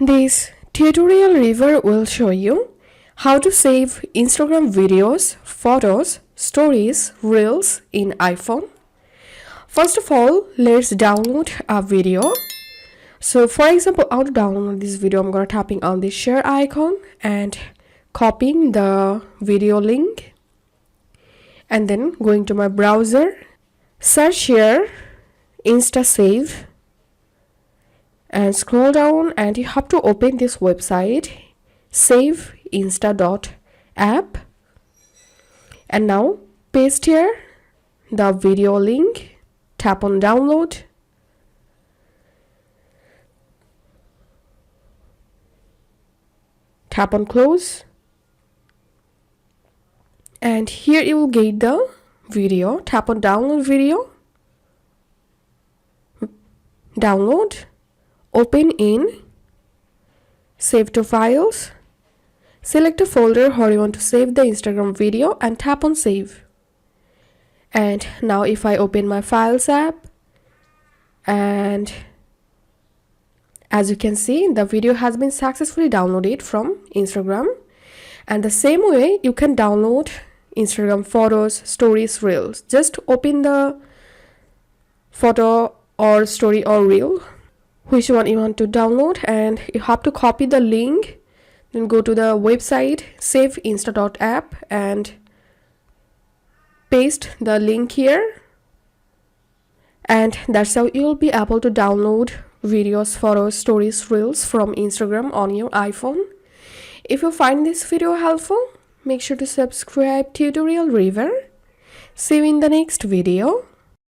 This tutorial review will show you how to save Instagram videos, photos, stories, reels in iPhone. First of all, let's download a video. So for example, how to download this video, I'm going to tapping on the share icon and copying the video link and then going to my browser, search here insta save and scroll down and you have to open this website saveinsta.app and now paste here the video link, tap on download, tap on close, and here you will get the video. Tap on download video, download, open in, save to files, select a folder where you want to save the Instagram video and tap on save. And now if I open my files app, and as you can see, the video has been successfully downloaded from Instagram. And the same way you can download Instagram photos, stories, reels. Just open the photo or story or reel, which one you want to download, and you have to copy the link, then go to the website saveinsta.app and paste the link here, and that's how you'll be able to download videos, photos, stories, reels from Instagram on your iPhone. If you find this video helpful, make sure to subscribe Tutorial River. See you in the next video.